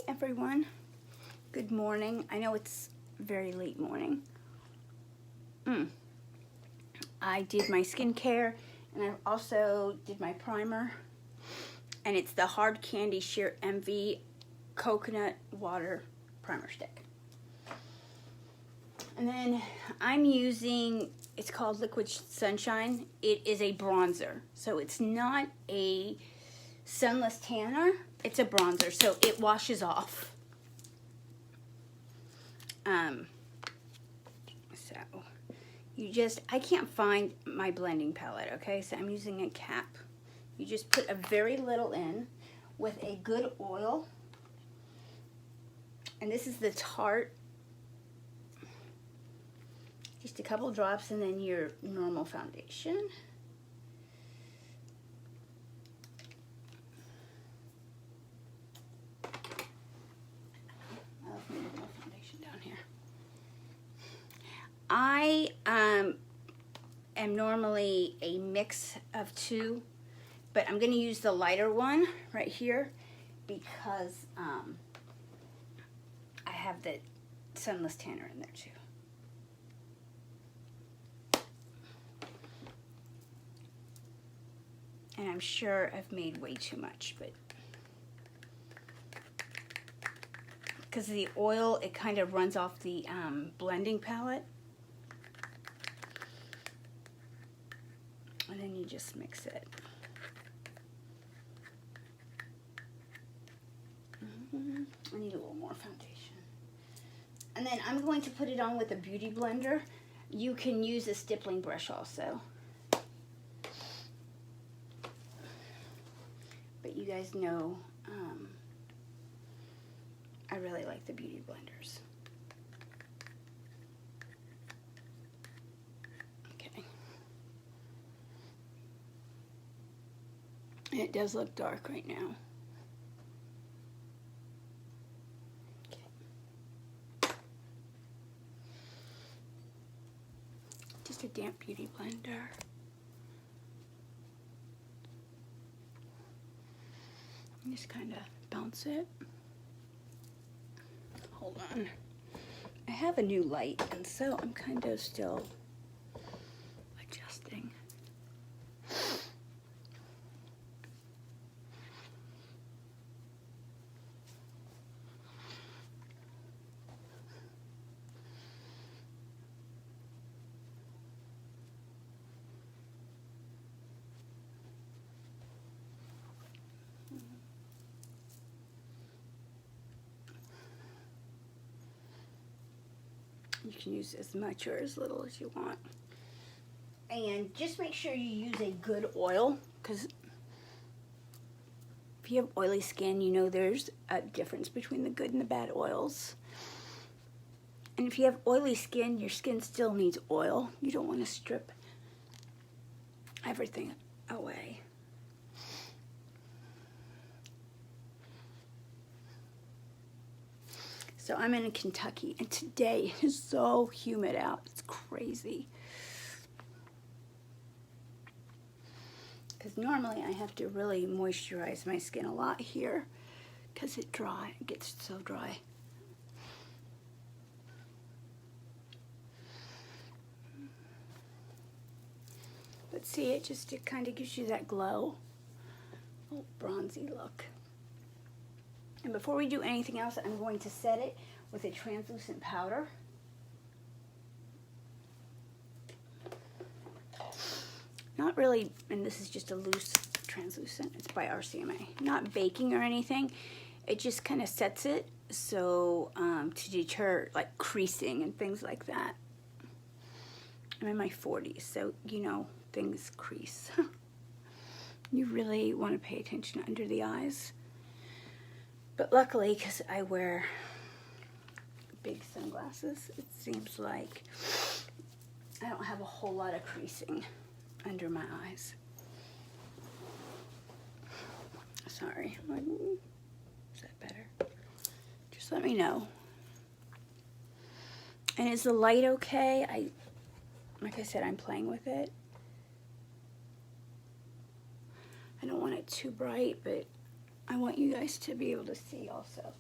everyone. Good morning. I know it's very late morning. I did my skincare and I also did my primer. And it's the Hard Candy Sheer Envy Coconut Water Primer Stick. And then I'm using, it's called Liquid Sunshine. It is a bronzer. So it's not a sunless tanner, it's a bronzer. So it washes off. So you just, I can't find my blending palette, okay? So I'm using a cap. You just put a very little in with a good oil. And this is the Tarte. Just a couple drops and then your normal foundation. I am normally a mix of two, but I'm going to use the lighter one right here because I have the sunless tanner in there too. And I'm sure I've made way too much, but because of the oil, it kind of runs off the blending palette. And then you just mix it. I need a little more foundation. And then I'm going to put it on with a beauty blender. You can use a stippling brush also. But you guys know I really like the beauty blenders. It does look dark right now. Okay. Just a damp beauty blender. And just kind of bounce it. Hold on. I have a new light, and so I'm kind of still adjusting. You can use as much or as little as you want. And just make sure you use a good oil, because if you have oily skin, you know there's a difference between the good and the bad oils. And if you have oily skin, your skin still needs oil. You don't want to strip everything away. So I'm in Kentucky, and today it is so humid out. It's crazy. Because normally I have to really moisturize my skin a lot here because it gets so dry. But see, it kind of gives you that glow, little bronzy look. And before we do anything else, I'm going to set it with a translucent powder. Not really, and this is just a loose translucent. It's by RCMA. Not baking or anything. It just kind of sets it so to deter like creasing and things like that. I'm in my 40s, so you know things crease. You really want to pay attention under the eyes. But luckily, because I wear big sunglasses, it seems like I don't have a whole lot of creasing under my eyes. Sorry. Is that better? Just let me know. And is the light okay? Like I said, I'm playing with it. I don't want it too bright, but I want you guys to be able to see also.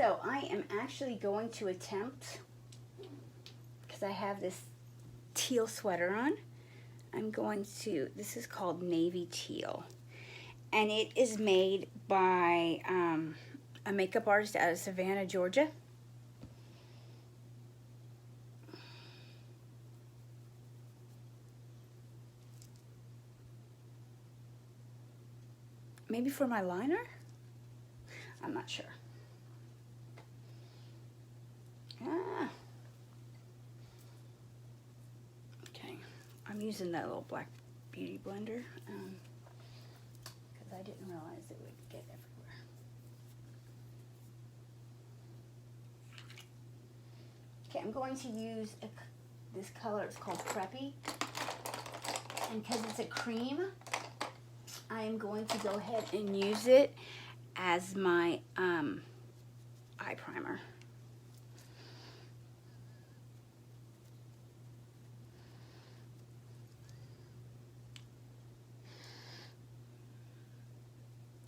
So I am actually going to attempt, because I have this teal sweater on, I'm going to, this is called Navy Teal. And it is made by a makeup artist out of Savannah, Georgia. Maybe for my liner? I'm not sure. Okay, I'm using that little black beauty blender because I didn't realize it would get everywhere. Okay, I'm going to use this color. It's called Preppy, and because it's a cream, I am going to go ahead and use it as my eye primer.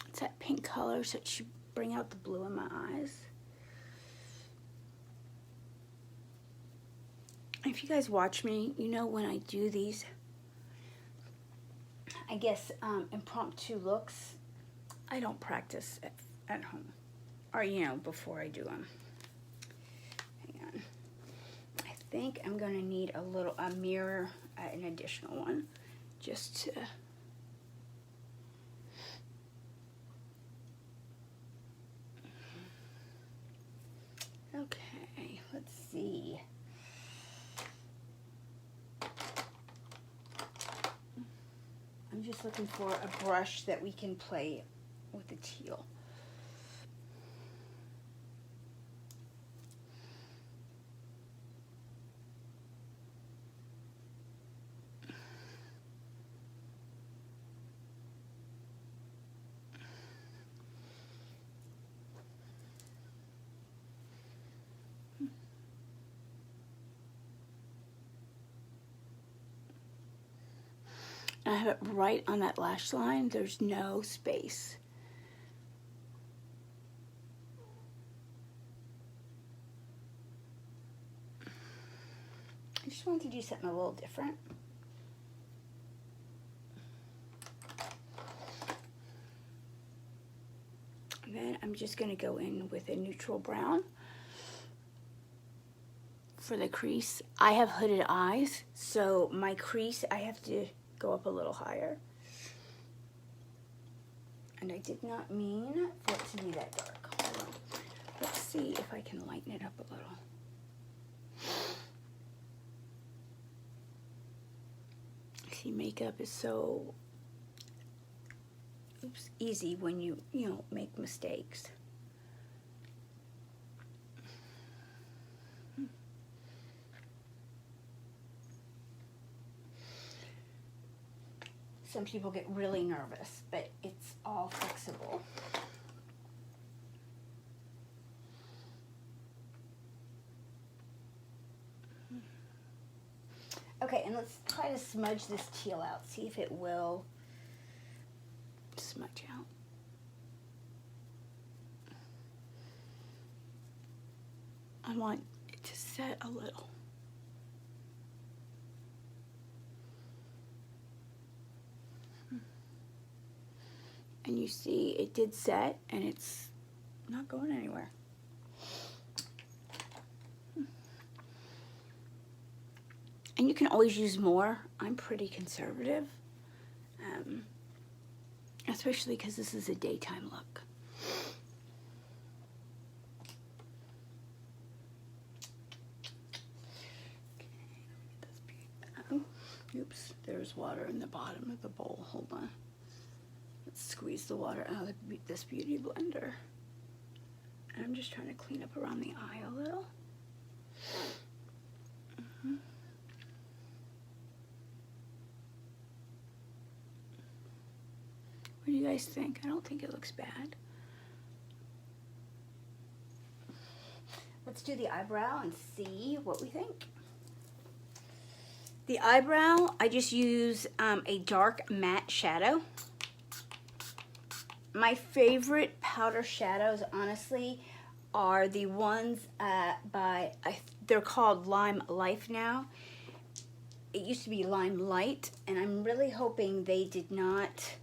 It's that pink color, so it should bring out the blue in my eyes. If you guys watch me, you know when I do these, I guess, impromptu looks, I don't practice at home, or, you know, before I do them. Hang on. I think I'm going to need a mirror, an additional one, just to... Okay, let's see. I'm just looking for a brush that we can play with the teal. I have it right on that lash line. There's no space. I just wanted to do something a little different. And then I'm just going to go in with a neutral brown for the crease. I have hooded eyes, so my crease, I have to go up a little higher. And I did not mean for it to be that dark. Hold on. Let's see if I can lighten it up a little. See, makeup is so easy when you know, make mistakes. Some people get really nervous, but it's all fixable. Okay, and let's try to smudge this teal out. See if it will smudge out. I want it to set a little. And you see it did set, and it's not going anywhere. And you can always use more. I'm pretty conservative, especially because this is a daytime look. Okay, oops, there's water in the bottom of the bowl. Hold on. Let's squeeze the water out of this beauty blender. And I'm just trying to clean up around the eye a little. What do you guys think? I don't think it looks bad. Let's do the eyebrow and see what we think. The eyebrow, I just use a dark matte shadow. My favorite powder shadows, honestly, are the ones they're called Lime Life now. It used to be Lime Light, and I'm really hoping they did not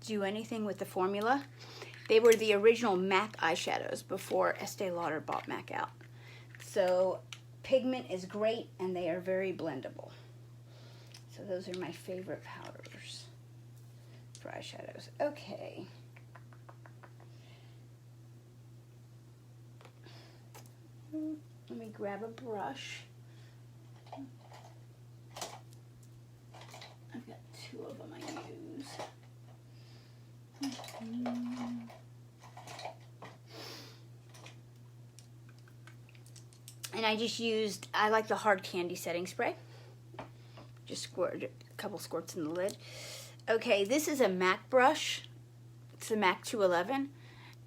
do anything with the formula. They were the original MAC eyeshadows before Estee Lauder bought MAC out. So pigment is great, and they are very blendable. So those are my favorite powders for eyeshadows. Okay. Let me grab a brush. I've got 2 of them I use. And I like the hard candy setting spray. Just squirt a couple squirts in the lid. Okay, this is a MAC brush. It's a MAC 211.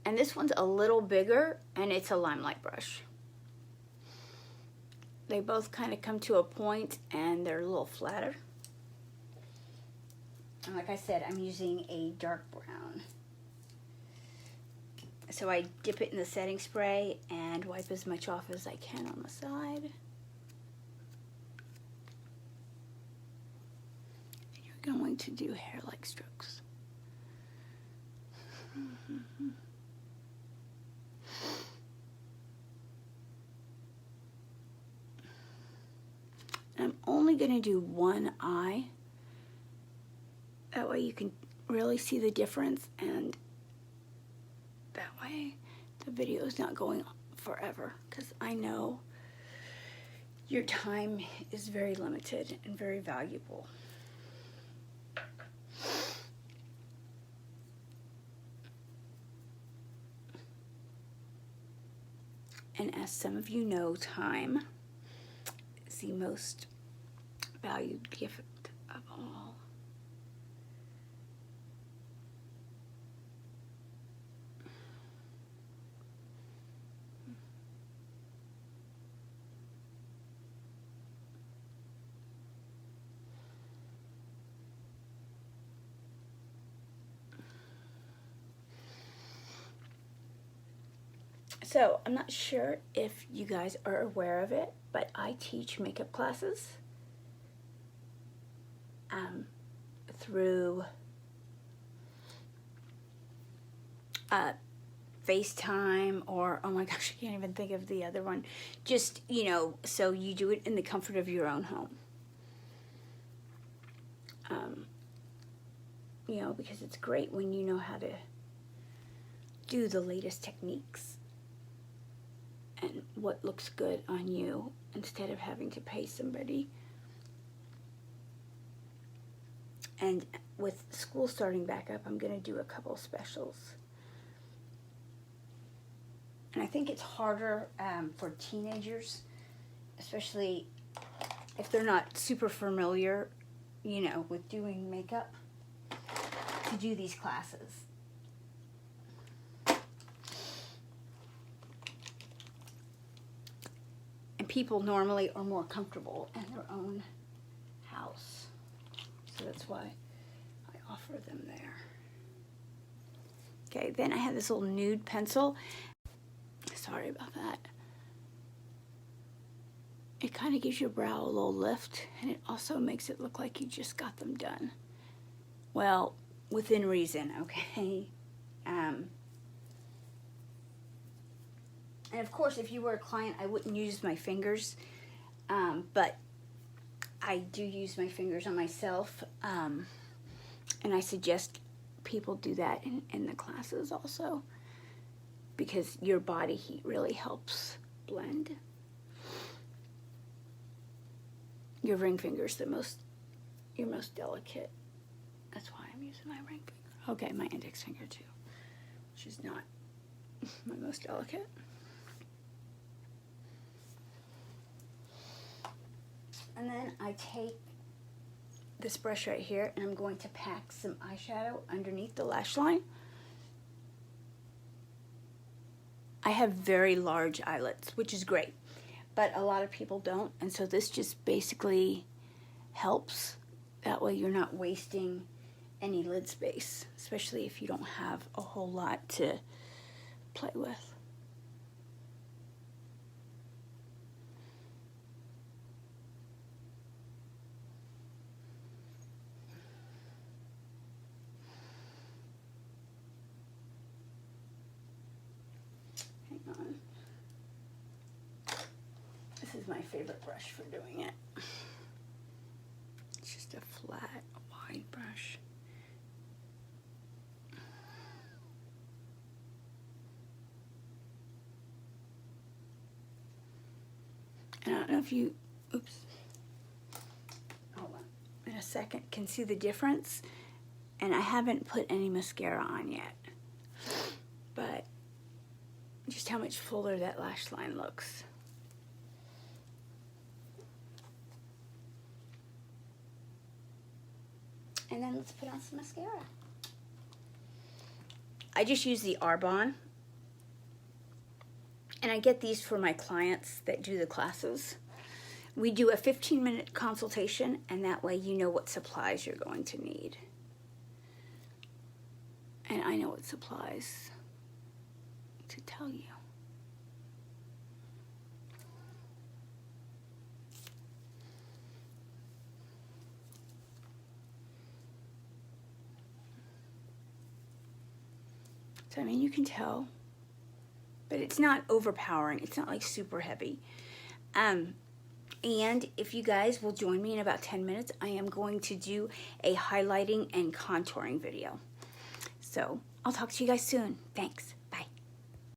And this one's a little bigger, and it's a Limelight brush. They both kind of come to a point, and they're a little flatter. And like I said, I'm using a dark brown. So I dip it in the setting spray and wipe as much off as I can on the side. And you're going to do hair-like strokes. I'm only going to do one eye. That way you can really see the difference, and that way the video is not going on forever, because I know your time is very limited and very valuable. And as some of you know, time is the most valued gift of all. So, I'm not sure if you guys are aware of it, but I teach makeup classes through FaceTime, or, oh my gosh, I can't even think of the other one. Just, you know, so you do it in the comfort of your own home. You know, because it's great when you know how to do the latest techniques and what looks good on you, instead of having to pay somebody. And with school starting back up, I'm going to do a couple specials. And I think it's harder for teenagers, especially if they're not super familiar, you know, with doing makeup, to do these classes. And people normally are more comfortable in their own house. So that's why I offer them there. Okay, then I have this little nude pencil. Sorry about that. It kind of gives your brow a little lift, and it also makes it look like you just got them done. Well, within reason, okay? And of course, if you were a client, I wouldn't use my fingers, but I do use my fingers on myself, and I suggest people do that in the classes also, because your body heat really helps blend. Your ring finger's your most delicate. That's why I'm using my ring finger. Okay, my index finger too, which is not my most delicate. And then I take this brush right here, and I'm going to pack some eyeshadow underneath the lash line. I have very large eyelets, which is great, but a lot of people don't, and so this just basically helps. That way you're not wasting any lid space, especially if you don't have a whole lot to play with. is my favorite brush for doing it. It's just a flat, wide brush. And I don't know if you, oops, hold on, in a second, can see the difference. And I haven't put any mascara on yet, but just how much fuller that lash line looks. And then let's put on some mascara. I just use the Arbonne. And I get these for my clients that do the classes. We do a 15-minute consultation, and that way you know what supplies you're going to need. And I know what supplies to tell you. So, I mean, you can tell, but it's not overpowering. It's not like super heavy. And if you guys will join me in about 10 minutes, I am going to do a highlighting and contouring video. So I'll talk to you guys soon. Thanks.